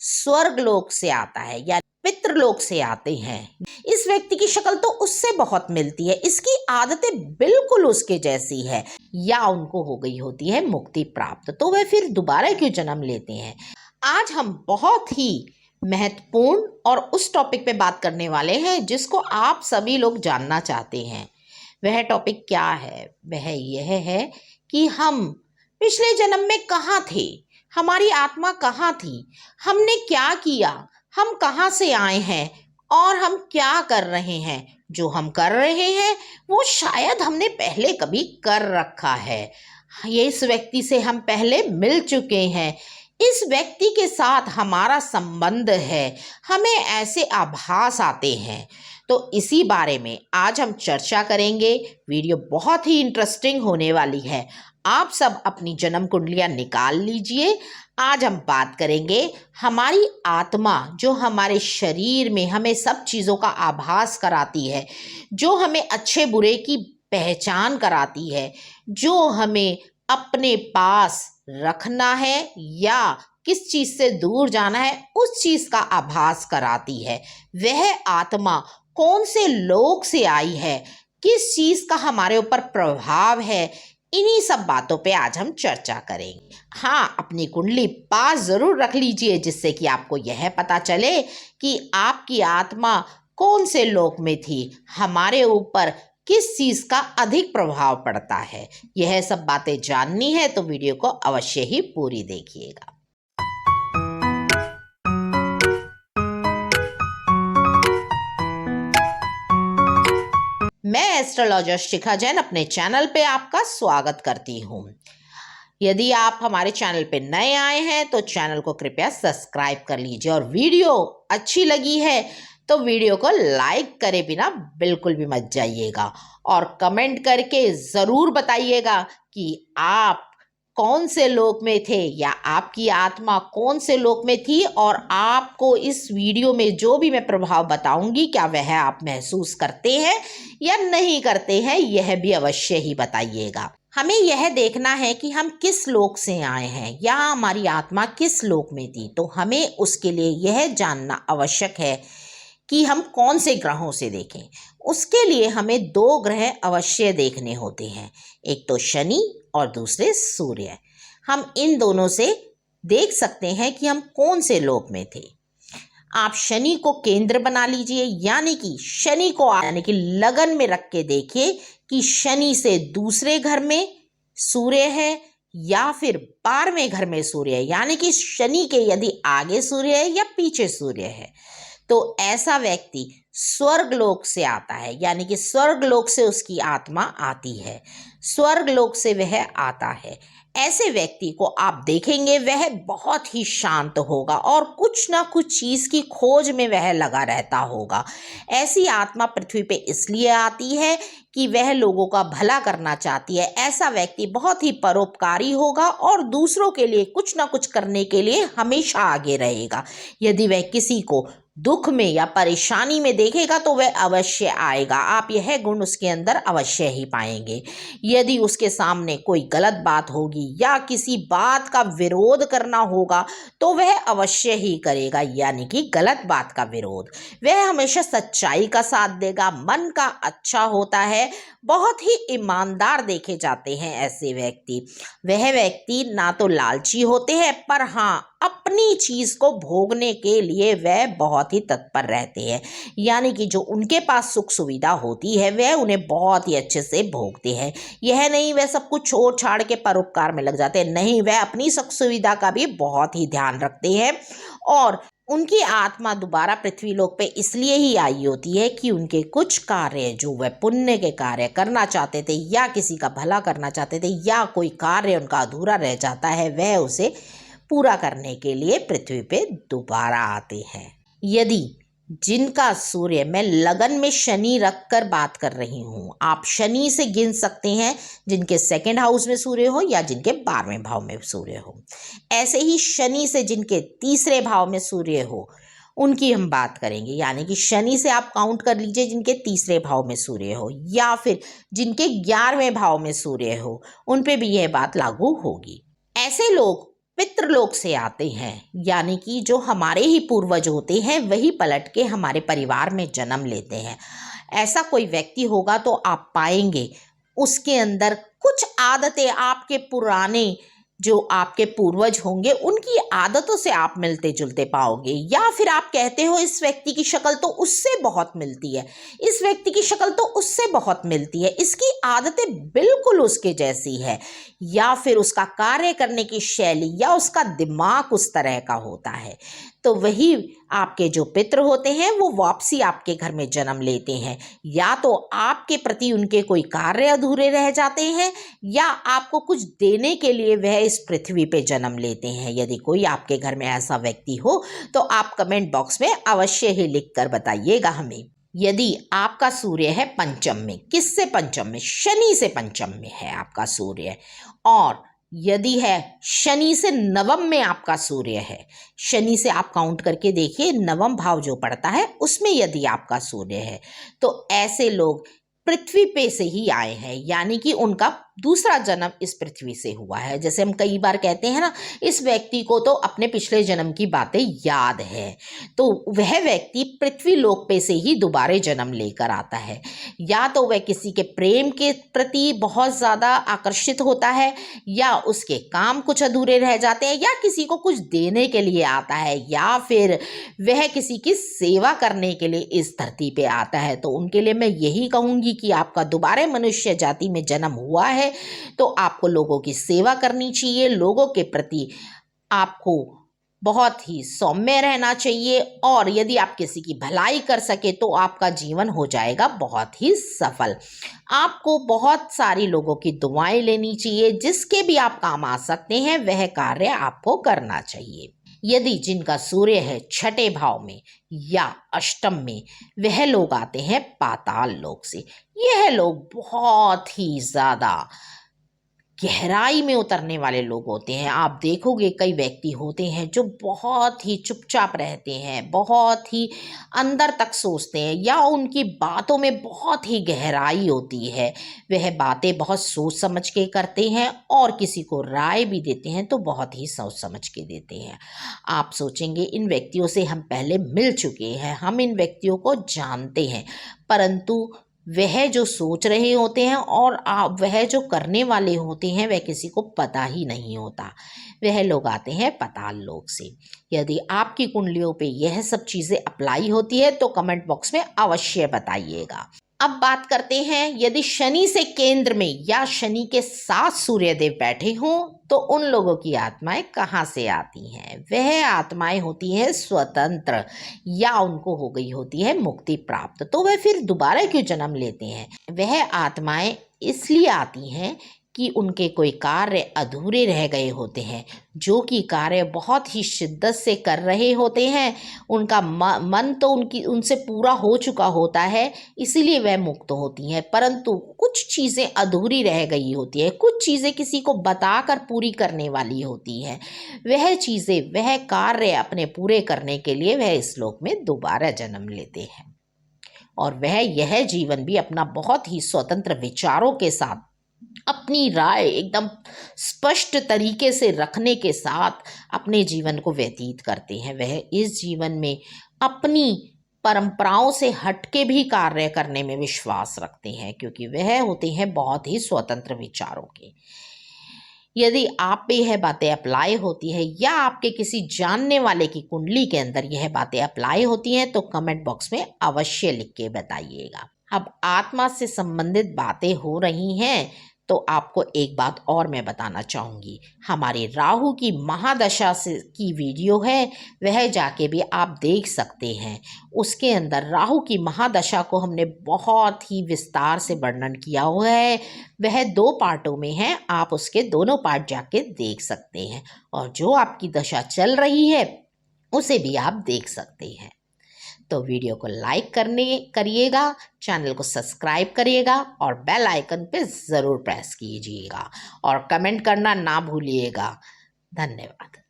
स्वर्गलोक से आता है या पितृलोक से आते हैं। इस व्यक्ति की शक्ल तो उससे बहुत मिलती है, इसकी आदतें बिल्कुल उसके जैसी है, या उनको हो गई होती है मुक्ति प्राप्त, तो वह फिर दोबारा क्यों जन्म लेते हैं। आज हम बहुत ही महत्वपूर्ण और उस टॉपिक पे बात करने वाले हैं जिसको आप सभी लोग जानना चाहते हैं। वह टॉपिक क्या है? वह यह है कि हम पिछले जन्म में कहाँ थे, हमारी आत्मा कहाँ थी, हमने क्या किया, हम कहाँ से आए हैं और हम क्या कर रहे हैं। जो हम कर रहे हैं वो शायद हमने पहले कभी कर रखा है। ये इस व्यक्ति से हम पहले मिल चुके हैं, इस व्यक्ति के साथ हमारा संबंध है, हमें ऐसे आभास आते हैं। तो इसी बारे में आज हम चर्चा करेंगे। वीडियो बहुत ही इंटरेस्टिंग होने वाली है। आप सब अपनी जन्म कुंडलियां निकाल लीजिए। आज हम बात करेंगे हमारी आत्मा जो हमारे शरीर में हमें सब चीज़ों का आभास कराती है, जो हमें अच्छे बुरे की पहचान कराती है, जो हमें अपने पास रखना है या किस चीज़ से दूर जाना है उस चीज़ का आभास कराती है। वह आत्मा कौन से लोक से आई है, किस चीज़ का हमारे ऊपर प्रभाव है, इन्हीं सब बातों पे आज हम चर्चा करेंगे। हाँ, अपनी कुंडली पास ज़रूर रख लीजिए जिससे कि आपको यह पता चले कि आपकी आत्मा कौन से लोक में थी, हमारे ऊपर किस चीज़ का अधिक प्रभाव पड़ता है। यह सब बातें जाननी है तो वीडियो को अवश्य ही पूरी देखिएगा। मैं एस्ट्रोलॉजर शिखा जैन अपने चैनल पे आपका स्वागत करती हूँ। यदि आप हमारे चैनल पे नए आए हैं तो चैनल को कृपया सब्सक्राइब कर लीजिए और वीडियो अच्छी लगी है तो वीडियो को लाइक करे बिना बिल्कुल भी मत जाइएगा और कमेंट करके ज़रूर बताइएगा कि आप कौन से लोक में थे या आपकी आत्मा कौन से लोक में थी और आपको इस वीडियो में जो भी मैं प्रभाव बताऊंगी क्या वह आप महसूस करते हैं या नहीं करते हैं, यह भी अवश्य ही बताइएगा। हमें यह देखना है कि हम किस लोक से आए हैं या हमारी आत्मा किस लोक में थी, तो हमें उसके लिए यह जानना आवश्यक है कि हम कौन से ग्रहों से देखें। उसके लिए हमें दो ग्रह अवश्य देखने होते हैं, एक तो शनि और दूसरे सूर्य। हम इन दोनों से देख सकते हैं कि हम कौन से लोक में थे। आप शनि को केंद्र बना लीजिए, यानी कि शनि को यानी कि लगन में रख के देखिए कि शनि से दूसरे घर में सूर्य है या फिर 12वें घर में सूर्य है, यानी कि शनि के यदि आगे सूर्य है या पीछे सूर्य है तो ऐसा व्यक्ति स्वर्गलोक से आता है, यानी कि स्वर्गलोक से उसकी आत्मा आती है, स्वर्गलोक से वह आता है। ऐसे व्यक्ति को आप देखेंगे वह बहुत ही शांत होगा और कुछ ना कुछ चीज़ की खोज में वह लगा रहता होगा। ऐसी आत्मा पृथ्वी पे इसलिए आती है कि वह लोगों का भला करना चाहती है। ऐसा व्यक्ति बहुत ही परोपकारी होगा और दूसरों के लिए कुछ ना कुछ करने के लिए हमेशा आगे रहेगा। यदि वह किसी को दुख में या परेशानी में देखेगा तो वह अवश्य आएगा, आप यह गुण उसके अंदर अवश्य ही पाएंगे। यदि उसके सामने कोई गलत बात होगी या किसी बात का विरोध करना होगा तो वह अवश्य ही करेगा, यानी कि गलत बात का विरोध। वह हमेशा सच्चाई का साथ देगा, मन का अच्छा होता है, बहुत ही ईमानदार देखे जाते हैं ऐसे व्यक्ति। वह व्यक्ति ना तो लालची होते हैं पर हाँ अपनी चीज़ को भोगने के लिए वह बहुत ही तत्पर रहते हैं, यानी कि जो उनके पास सुख सुविधा होती है वह उन्हें बहुत ही अच्छे से भोगते हैं। यह नहीं वह सब कुछ छोड़ छाड़ के परोपकार में लग जाते हैं, नहीं, वह अपनी सुख सुविधा का भी बहुत ही ध्यान रखते हैं। और उनकी आत्मा दोबारा पृथ्वी लोक पे इसलिए ही आई होती है कि उनके कुछ कार्य जो वह पुण्य के कार्य करना चाहते थे या किसी का भला करना चाहते थे या कोई कार्य उनका अधूरा रह जाता है वह उसे पूरा करने के लिए पृथ्वी पे दोबारा आते हैं। यदि जिनका सूर्य, मैं लगन में शनि रखकर बात कर रही हूँ, आप शनि से गिन सकते हैं जिनके सेकंड हाउस में सूर्य हो या जिनके 12वें भाव में सूर्य हो। ऐसे ही शनि से जिनके तीसरे भाव में सूर्य हो उनकी हम बात करेंगे, यानी कि शनि से आप काउंट कर लीजिए जिनके तीसरे भाव में सूर्य हो या फिर जिनके 11वें भाव में सूर्य हो, उन पे भी यह बात लागू होगी। ऐसे लोग पितृलोक से आते हैं, यानी कि जो हमारे ही पूर्वज होते हैं वही पलट के हमारे परिवार में जन्म लेते हैं। ऐसा कोई व्यक्ति होगा तो आप पाएंगे उसके अंदर कुछ आदतें आपके पुराने जो आपके पूर्वज होंगे उनकी आदतों से आप मिलते जुलते पाओगे, या फिर आप कहते हो इस व्यक्ति की शक्ल तो उससे बहुत मिलती है, इस व्यक्ति की शक्ल तो उससे बहुत मिलती है, इसकी आदतें बिल्कुल उसके जैसी है, या फिर उसका कार्य करने की शैली या उसका दिमाग उस तरह का होता है। तो वही आपके जो पितृ होते हैं वो वापसी आपके घर में जन्म लेते हैं, या तो आपके प्रति उनके कोई कार्य अधूरे रह जाते हैं या आपको कुछ देने के लिए वह इस पृथ्वी पे जन्म लेते हैं। यदि कोई आपके घर में ऐसा व्यक्ति हो तो आप कमेंट बॉक्स में अवश्य ही लिख कर बताइएगा हमें। यदि आपका सूर्य है पंचम में, किससे पंचम में? शनि से पंचम में है आपका सूर्य, और यदि है शनि से नवम में आपका सूर्य है, शनि से आप काउंट करके देखिए नवम भाव जो पड़ता है उसमें यदि आपका सूर्य है, तो ऐसे लोग पृथ्वी पे से ही आए हैं, यानी कि उनका दूसरा जन्म इस पृथ्वी से हुआ है। जैसे हम कई बार कहते हैं ना, इस व्यक्ति को तो अपने पिछले जन्म की बातें याद है, तो वह व्यक्ति पृथ्वी लोक पे से ही दोबारा जन्म लेकर आता है। या तो वह किसी के प्रेम के प्रति बहुत ज़्यादा आकर्षित होता है, या उसके काम कुछ अधूरे रह जाते हैं, या किसी को कुछ देने के लिए आता है, या फिर वह किसी की सेवा करने के लिए इस धरती पे आता है। तो उनके लिए मैं यही कहूँगी कि आपका दोबारा मनुष्य जाति में जन्म हुआ है तो आपको लोगों की सेवा करनी चाहिए, लोगों के प्रति आपको बहुत ही सौम्य रहना चाहिए, और यदि आप किसी की भलाई कर सके तो आपका जीवन हो जाएगा बहुत ही सफल। आपको बहुत सारी लोगों की दुआएं लेनी चाहिए, जिसके भी आप काम आ सकते हैं वह कार्य आपको करना चाहिए। यदि जिनका सूर्य है छठे भाव में या अष्टम में, वह लोग आते हैं पाताल लोक से। यह लोग बहुत ही ज़्यादा गहराई में उतरने वाले लोग होते हैं। आप देखोगे कई व्यक्ति होते हैं जो बहुत ही चुपचाप रहते हैं, बहुत ही अंदर तक सोचते हैं, या उनकी बातों में बहुत ही गहराई होती है। वह बातें बहुत सोच समझ के करते हैं, और किसी को राय भी देते हैं तो बहुत ही सोच समझ के देते हैं। आप सोचेंगे इन व्यक्तियों से हम पहले मिल चुके हैं, हम इन व्यक्तियों को जानते हैं, परंतु वह जो सोच रहे होते हैं और वह जो करने वाले होते हैं वह किसी को पता ही नहीं होता। वह लोग आते हैं पाताल लोक से। यदि आपकी कुंडलियों पे यह सब चीज़ें अप्लाई होती है तो कमेंट बॉक्स में अवश्य बताइएगा। अब बात करते हैं, यदि शनि से केंद्र में या शनि के साथ सूर्यदेव बैठे हों तो उन लोगों की आत्माएं कहाँ से आती हैं? वह आत्माएं होती हैं स्वतंत्र, या उनको हो गई होती है मुक्ति प्राप्त। तो वह फिर दोबारा क्यों जन्म लेते हैं? वह आत्माएं इसलिए आती हैं कि उनके कोई कार्य अधूरे रह गए होते हैं, जो कि कार्य बहुत ही शिद्दत से कर रहे होते हैं। उनका मन तो उनसे पूरा हो चुका होता है, इसीलिए वह मुक्त होती हैं, परंतु कुछ चीज़ें अधूरी रह गई होती है, कुछ चीज़ें किसी को बताकर पूरी करने वाली होती हैं। वह चीज़ें, वह कार्य अपने पूरे करने के लिए वह इस लोक में दोबारा जन्म लेते हैं, और वह यह जीवन भी अपना बहुत ही स्वतंत्र विचारों के साथ, अपनी राय एकदम स्पष्ट तरीके से रखने के साथ अपने जीवन को व्यतीत करते हैं। वह इस जीवन में अपनी परंपराओं से हटके भी कार्य करने में विश्वास रखते हैं, क्योंकि वह होते हैं बहुत ही स्वतंत्र विचारों के। यदि आप पे यह बातें अप्लाई होती है, या आपके किसी जानने वाले की कुंडली के अंदर यह बातें अप्लाई होती हैं, तो कमेंट बॉक्स में अवश्य लिख के बताइएगा। अब आत्मा से संबंधित बातें हो रही हैं तो आपको एक बात और मैं बताना चाहूँगी। हमारी राहु की महादशा से की वीडियो है, वह जाके भी आप देख सकते हैं। उसके अंदर राहु की महादशा को हमने बहुत ही विस्तार से वर्णन किया हुआ है। वह 2 पार्टों में है, आप उसके दोनों पार्ट जाके देख सकते हैं, और जो आपकी दशा चल रही है उसे भी आप देख सकते हैं। तो वीडियो को लाइक करिएगा, चैनल को सब्सक्राइब करिएगा, और बेल आइकन पे ज़रूर प्रेस कीजिएगा, और कमेंट करना ना भूलिएगा। धन्यवाद।